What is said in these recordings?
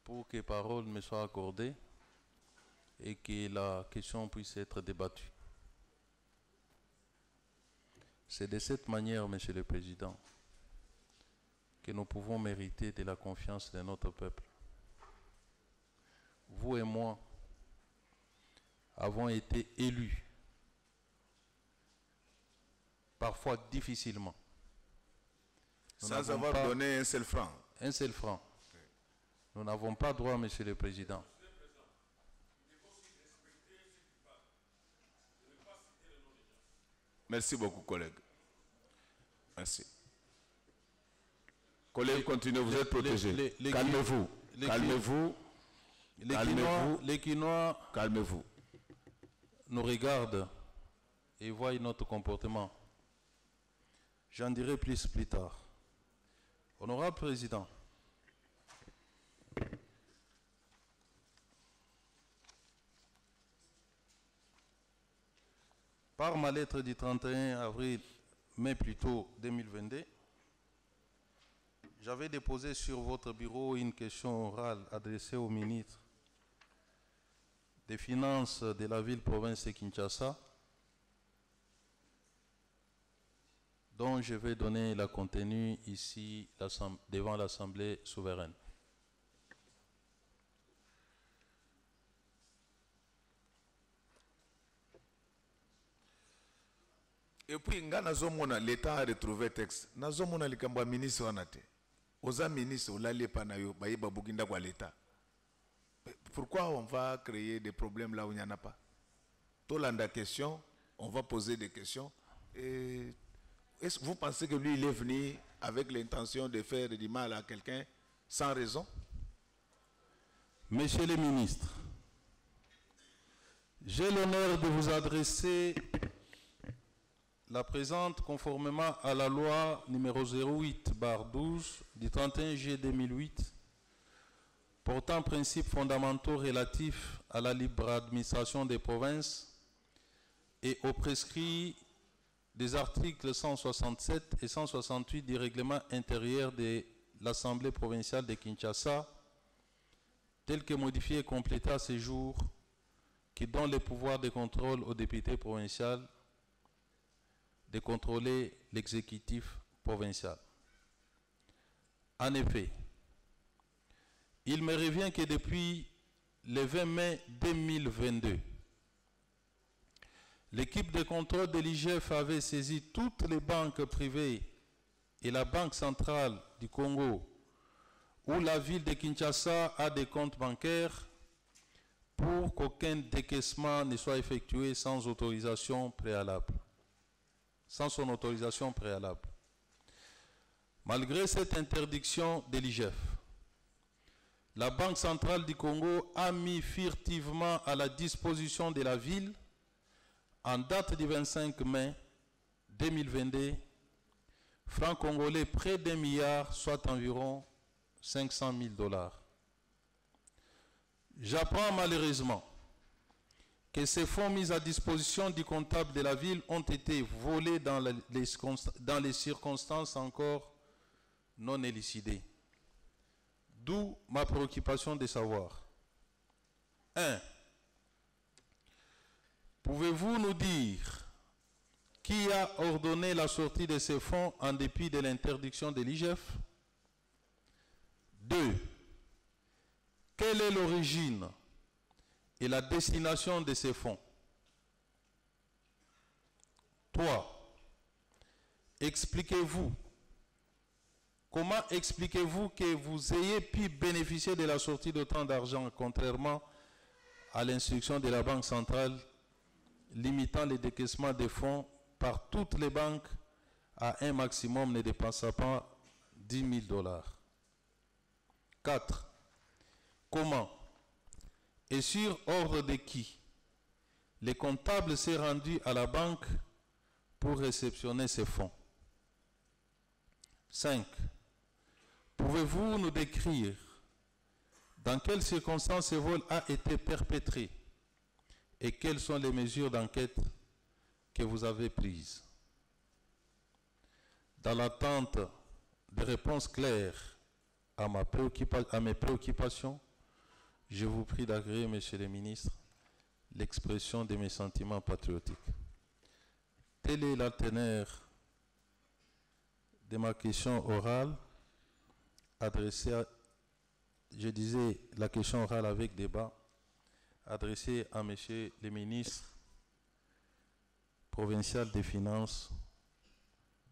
pour que parole me soit accordée et que la question puisse être débattue. C'est de cette manière, Monsieur le Président, que nous pouvons mériter de la confiance de notre peuple. Vous et moi avons été élus, parfois difficilement. Sans avoir donné un seul franc. Un seul franc. Nous n'avons pas droit, Monsieur le Président. Merci beaucoup, collègue. Merci. Collègue, continuez, vous êtes protégé. Calmez-vous. Calmez-vous. Les Quinois calmez-vous. Nous regardent et voient notre comportement. J'en dirai plus tard. Honorable Président, par ma lettre du 31 avril, mais plutôt 2022, j'avais déposé sur votre bureau une question orale adressée au ministre des Finances de la ville-province de Kinshasa, dont je vais donner le contenu ici devant l'Assemblée souveraine. Et puis, l'État a retrouvé le texte. Nazomona likambo ministre wanate. Oza ministre olali panayo bayiba buginda kwa l'État. Pourquoi on va créer des problèmes là où il n'y en a pas? Tolanda question, on va poser des questions. Et est-ce que vous pensez que lui, il est venu avec l'intention de faire du mal à quelqu'un sans raison? Monsieur le ministre, j'ai l'honneur de vous adresser la présente conformément à la loi numéro 08/12 du 31 juillet 2008 portant principes fondamentaux relatifs à la libre administration des provinces et aux prescrits des articles 167 et 168 du règlement intérieur de l'Assemblée provinciale de Kinshasa, tel que modifié et complété à ce jour, qui donne le pouvoir de contrôle aux députés provinciaux de contrôler l'exécutif provincial. En effet, il me revient que depuis le 20 mai 2022, l'équipe de contrôle de l'IGF avait saisi toutes les banques privées et la Banque centrale du Congo, où la ville de Kinshasa a des comptes bancaires, pour qu'aucun décaissement ne soit effectué sans autorisation préalable. Sans son autorisation préalable. Malgré cette interdiction de l'IGF, la Banque centrale du Congo a mis furtivement à la disposition de la ville, en date du 25 mai 2022, francs congolais près d'1 milliard, soit environ 500 000 $. J'apprends malheureusement que ces fonds mis à disposition du comptable de la ville ont été volés dans les circonstances encore non élucidées. D'où ma préoccupation de savoir. 1. Pouvez-vous nous dire qui a ordonné la sortie de ces fonds en dépit de l'interdiction de l'IGF? 2. Quelle est l'origine et la destination de ces fonds? 3. Comment expliquez-vous que vous ayez pu bénéficier de la sortie d'autant d'argent, contrairement à l'instruction de la Banque centrale limitant le décaissement des fonds par toutes les banques à un maximum ne dépassant pas 10 000 $? 4. Comment et sur ordre de qui le comptable s'est rendu à la banque pour réceptionner ces fonds? 5. Pouvez-vous nous décrire dans quelles circonstances ce vol a été perpétré et quelles sont les mesures d'enquête que vous avez prises? Dans l'attente de réponses claires à mes préoccupations, Je vous prie d'agréer, Monsieur le ministre, l'expression de mes sentiments patriotiques. Telle est la teneur de ma question orale adressée à, je disais la question orale avec débat, adressée à Monsieur le ministre provincial des Finances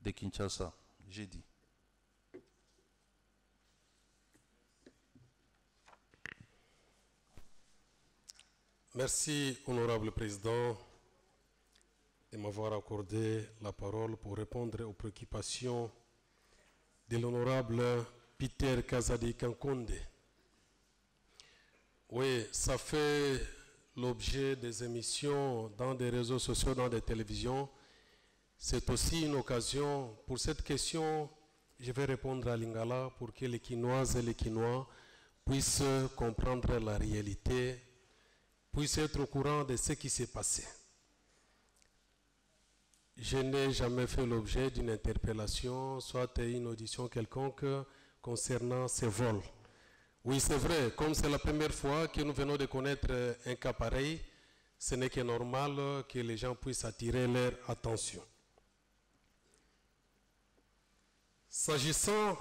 de Kinshasa. J'ai dit. Merci, honorable président, de m'avoir accordé la parole pour répondre aux préoccupations de l'honorable Peter Kazadi Kankonde. Oui, ça fait l'objet des émissions dans des réseaux sociaux, dans des télévisions. C'est aussi une occasion, pour cette question, je vais répondre à Lingala pour que les Quinoises et les Quinois puissent comprendre la réalité, puissent être au courant de ce qui s'est passé. Je n'ai jamais fait l'objet d'une interpellation, soit une audition quelconque concernant ces vols. Oui, c'est vrai, comme c'est la première fois que nous venons de connaître un cas pareil, ce n'est que normal que les gens puissent attirer leur attention. S'agissant,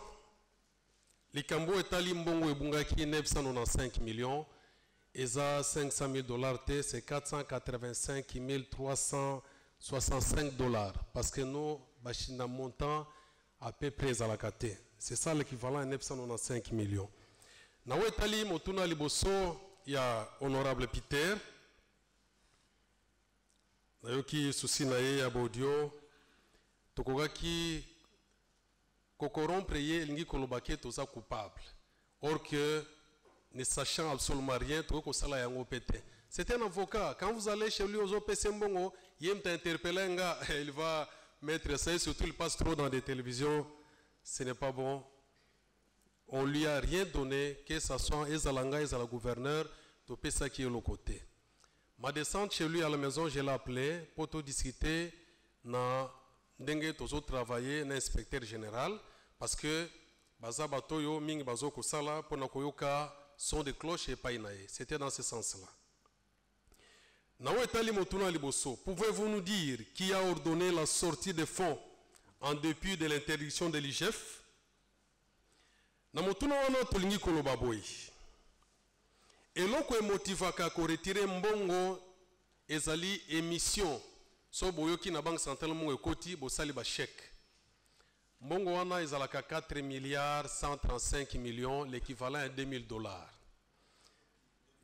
Likambo etali mbongo ebungaki 995 millions, et ça 500 000 $, c'est 485 365 $, parce que nous, un montant à peu près à la kate. C'est ça l'équivalent à 995 millions. Nawe etali motuna liboso ya honorable Peter, nayoki souci na ye ya audio, tokogaki kokorompre ye lingi kolobake toza coupable. Or que, ne sachant absolument rien, tokosala yango pete. C'est un avocat. Quand vous allez chez lui aux OPC Mbongo, il t'interpelle, il va mettre ça, et surtout il passe trop dans des télévisions. Ce n'est pas bon. On ne lui a rien donné, que ce soit Ezalanga, Ezala gouverneur, de Pessa qui est le côté. Ma descente chez lui à la maison, je l'ai appelé pour tout discuter, na ndenge tozo travailler, na inspecteur général, parce que baza batoyo ming bazo kosala pour na koyoka son de cloche et painaye. C'était dans ce sens-là. Nawe Tali Motuna Liboso, pouvez-vous nous dire qui a ordonné la sortie des fonds en dépit de l'interdiction de l'IGF? Namotuna wana tolingi koloba boy. Eloko emotivaka ko retirer mbongo ezali émission. So boyoki na banque centrale mo ekoti bo sali ba chèque. Mbongo wana ezalaka 4 milliards 135 millions, l'équivalent à 2000 $.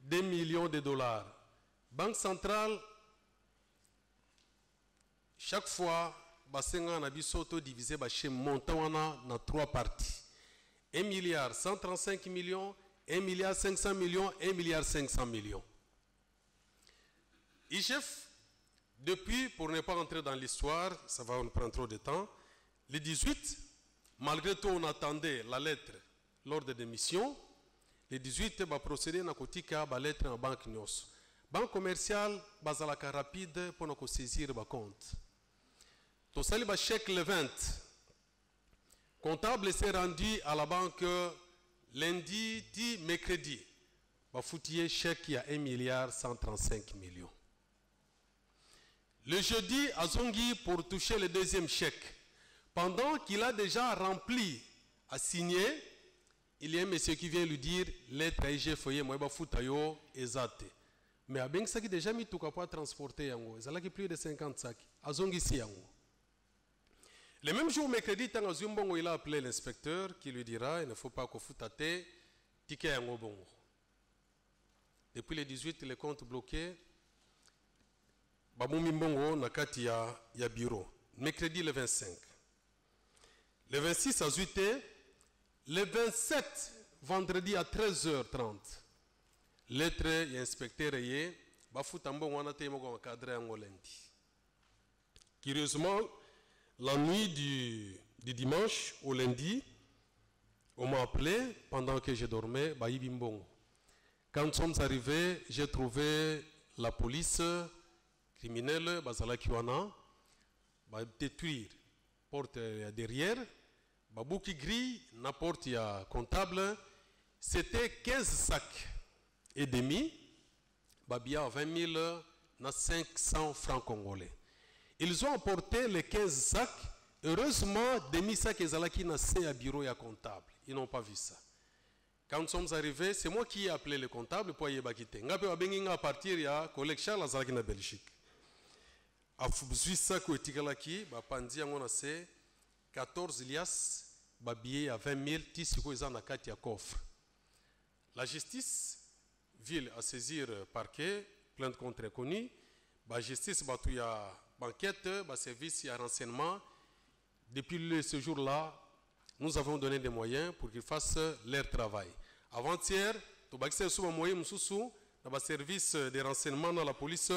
2 millions de dollars. Banque centrale, chaque fois, basenga na biso to divisé ba chez montant wana na 3 parties. 1 milliard 135 millions, 1 milliard 500 millions, 1 milliard 500 millions. IGF, depuis, pour ne pas rentrer dans l'histoire, ça va nous prendre trop de temps, le 18, malgré tout on attendait la lettre lors de démission, le 18, va procéder à kotika ba lettre en banque nyos. Banque commerciale, bazalaka rapide pour nous saisir ba compte. To sali ba chèque le 20. Comptable s'est rendu à la banque lundi, dit mercredi. Va fouiller chèque il y a 1 milliard 135 millions. Le jeudi, à Zongi pour toucher le deuxième chèque. Pendant qu'il a déjà rempli, à signer, il y a un monsieur qui vient lui dire lettre IG foyer, moi, foutayo, ezate. Mais à bien ça qui déjà mis tout pour transporter yango. Ça là qui plus de 50 sacs. À Zongi si yango. Le même jour, mercredi, il a appelé l'inspecteur qui lui dira il ne faut pas qu'on foute à terre, ticket yango bongo. Depuis le 18, les comptes bloqués. Baboumi bongo nakati ya bureau. Mercredi le 25. Le 26 à 8. Le 27, vendredi à 13h30. Lettre et inspecteur yé, bafutambo wana te mogo cadre yango lundi. Curieusement, la nuit du dimanche au lundi, on m'a appelé pendant que je dormais, Baïbimbongo. Quand nous sommes arrivés, j'ai trouvé la police criminelle, Bazala Kiwana, détruire porte derrière, Babouki gris, la porte comptable, c'était 15 sacs. et demi, babia 20 000 na 500 francs congolais. Ils ont apporté les 15 sacs. Heureusement, demi sacs ezalaki na se à bureau ya comptable. Ils n'ont pas vu ça. Quand nous sommes arrivés, c'est moi qui ai appelé le comptable pour y bakite. Ngape wabenginga à partir ya collègue Charles azalaki na Belgique. A Suisse ko etikalaki ba pandi yango na se 14 lias ba billet à 20 000 tisiko eza na kati ya coffre. La justice ville à saisir parquet, plainte contre connu, ba justice ba tout ya banquette, ba service ya renseignement. Depuis ce jour-là, nous avons donné des moyens pour qu'ils fassent leur travail. Avant-hier, nous avons moyen dans le service de renseignement dans la police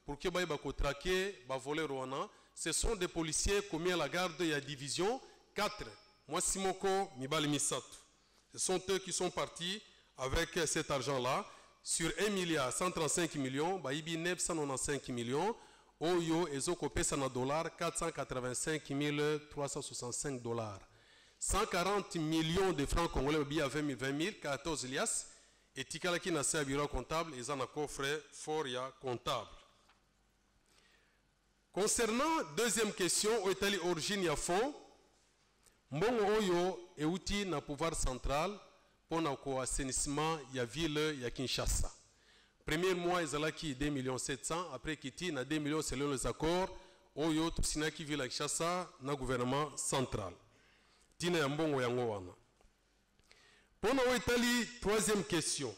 pour que les traquer, les voleurs. Ce sont des policiers commis à la garde de la division 4. Moi, Simoko, Mibali Misato. Ce sont eux qui sont partis avec cet argent-là. Sur 1 milliard 135 millions, 995 millions. Oyo ezoko pesa na dollars 485 365 dollars. 140 millions de francs congolais bien 20 000, 14 lias et tikalaki na sa bureau comptable et na coffre fort ya comptable. Concernant deuxième question, au Italie origine ya fond, mbongo oyo euti na pouvoir central pour na ko assainissement ya ville ya Kinshasa. Premier mois, ils ont 2 700 000. Après, Kiti, na 2 millions selon les accords. Oyo, tout sina qui vit la Kinshasa, na gouvernement central. Tina yambongo yango wana. Pour l'Italie, troisième question.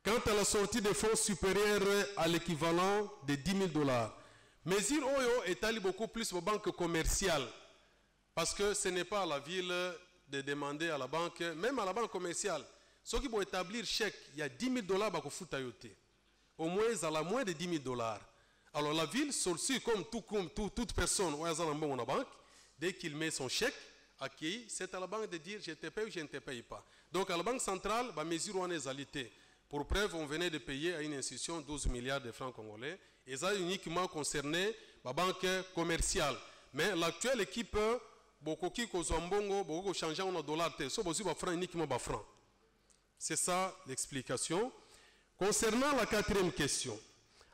Quant à la sortie des fonds supérieurs à l'équivalent de 10 000 dollars, mesure oyo Italie beaucoup plus aux banques commerciales. Parce que ce n'est pas à la ville de demander à la banque, même à la banque commerciale. Ceux qui vont établir chèque, il y a 10 000 dollars qui vont foutre. Au moins, ils ont moins de 10 000 dollars. Alors la ville, comme toute personne, la banque, dès qu'il met son chèque, c'est à la banque de dire je te paye ou je ne te paye pas. Donc à la banque centrale, la mesure en égalité. Pour preuve, on venait de payer à une institution 12 milliards de francs congolais. Et ça uniquement concerné la banque commerciale. Mais l'actuelle équipe, beaucoup qui Kozambongo, beaucoup qui changent en dollars, c'est uniquement des francs. C'est ça l'explication. Concernant la quatrième question,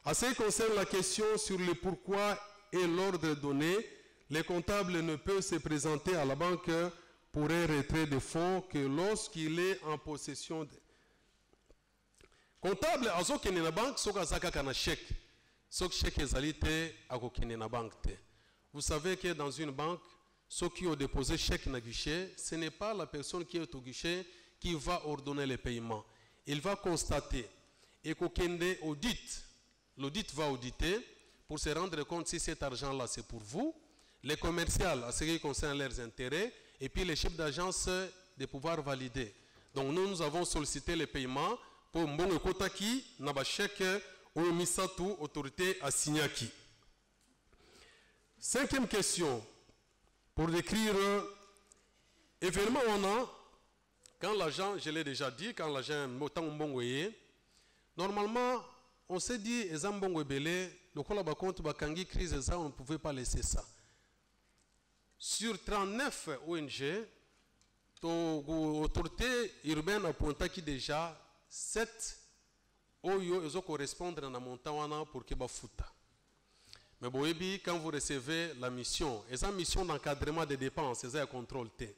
en ce qui concerne la question sur le pourquoi et l'ordre donné, le comptable ne peut se présenter à la banque pour un retrait de fonds que lorsqu'il est en possession de... Comptable, à ce qu'il y a une banque, ce qu'il y a un chèque. Ce chèque estalité à une banque. Vous savez que dans une banque, ceux qui ont déposé chèque dans le guichet, ce n'est pas la personne qui est au guichet qui va ordonner les paiements. Il va constater et qu'aucun audit, l'audit va auditer pour se rendre compte si cet argent-là c'est pour vous, les commerciaux à ce qui concerne leurs intérêts, et puis les chefs d'agence de pouvoir valider. Donc nous avons sollicité les paiements pour Mbongo Kotaki, Nabachek, Oyomisatu, autorité à Signaki. Cinquième question, pour décrire événement on a. Quand l'agent, je l'ai déjà dit, quand l'agent Mbongoye, normalement, on s'est dit, Ezambongo Belé, le Kolaba compte Bakangi crise, on ne pouvait pas laisser ça. Sur 39 ONG, l'autorité urbaine a pointé qui déjà 7 OYO ils correspondent à la montagne pour que Bafuta. Mais boébi, quand vous recevez la mission, et la mission d'encadrement des dépenses, c'est un contrôle T.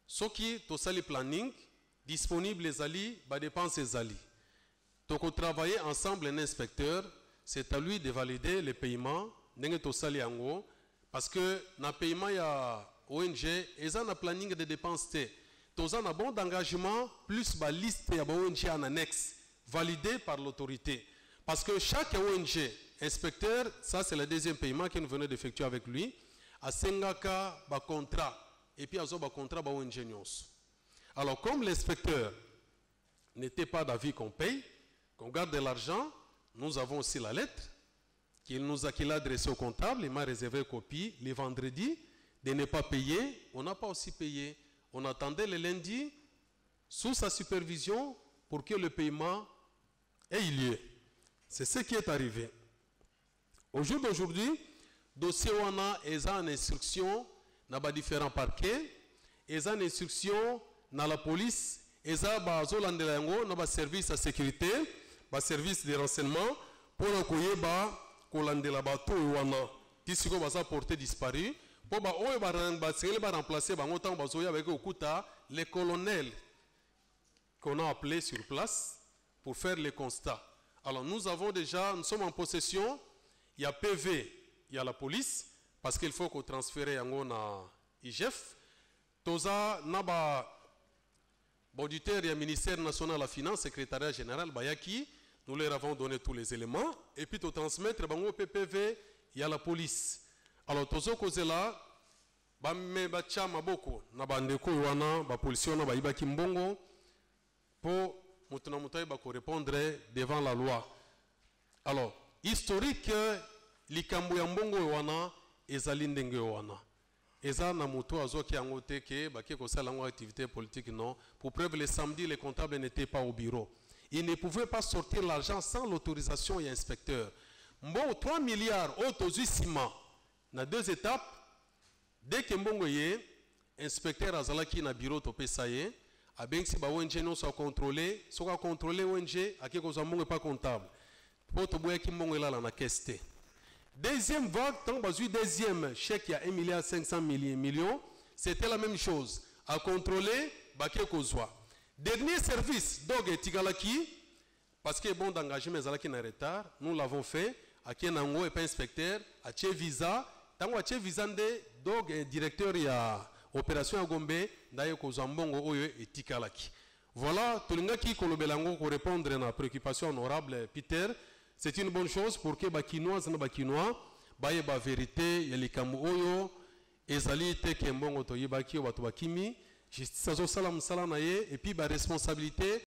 Ce qui est le planning, disponible les alliés, les dépenses les alliés. Donc, travailler ensemble, un inspecteur, c'est à lui de valider les paiements, parce que dans le paiement, il y a ONG, et ça, dans le planning de dépenses, il y a un bon d'engagement, plus la liste de ONG en annexe, validée par l'autorité. Parce que chaque ONG, inspecteur, ça c'est le deuxième paiement que nous venons d'effectuer avec lui, à Sengaka, un contrat. Et puis, il y a un contrat de ONG. Alors, comme l'inspecteur n'était pas d'avis qu'on paye, qu'on garde de l'argent, nous avons aussi la lettre qu'il a adressée au comptable. Il m'a réservé une copie le vendredi de ne pas payer. On n'a pas aussi payé. On attendait le lundi sous sa supervision pour que le paiement ait lieu. C'est ce qui est arrivé. Au jour d'aujourd'hui, dossier OANA est en instruction dans différents parquets, et en instruction dans la police, eza bazolandela yango na baservice ya sécurité, baservice de renseignement, mpona koyeba kolandela bato oyo wana ti sikoyo baza porté disparu, mpo oyo basengeli baremplace bango ntango bazoya bayeki kokuta les colonels qu'on a appelés sur place pour faire le constat. Alors nous sommes en possession, il y a PV, il y a la police, parce qu'il faut qu'on transfère yango na IGF. Toza naba auditeur et ministère national de la finance, secrétariat général Bayaki, nous leur avons donné tous les éléments, et puis to transmettre bango PPV, il y a la police. Alors tozo kozela ba me ba chama boko na bandeko wana ba police na ba ibaki mbongo pour mutuna mutai ba ko répondre devant la loi. Alors historique likambo ya mbongo wana ezali ndenge wana. Eza na muto azoki yango te ke ba ke ko sala ngo activité politique non. Pour preuve le samedi les comptables n'étaient pas au bureau. Ils ne pouvaient pas sortir l'argent sans l'autorisation et inspecteur. Mbongo 3 milliards autozuisima na 2 étapes. Dès que mbongo ye inspecteur azalaki na bureau to pesa ye abengsi ba ONG non soit contrôler, soka contrôler ONG akeko za mbongo pas comptable. Poto boya ki mbongo elala na caisse. Deuxième vague, tant bazu deuxième chèque il y a 1,5 milliard, c'était la même chose. À contrôler, baké kozwa. Dernier service, donc tigalaki, parce que bon d'engagement zalaki na retard, nous l'avons fait. À Kenango et pas inspecteur, à Tché Visa, tango à Tché Visa de donc directeur il y a opération à Gombe, d'ailleurs kozambongo oyo et tikalaki. Voilà, tolinga ki kolobelango pour répondre à la préoccupation honorable Peter. C'est une bonne chose pour que bakinois na bakinois baye ba vérité ya likambo oyo ezali te ke mbongo to yibaki bato bakimi justice zo sala musala na ye et puis ba responsabilité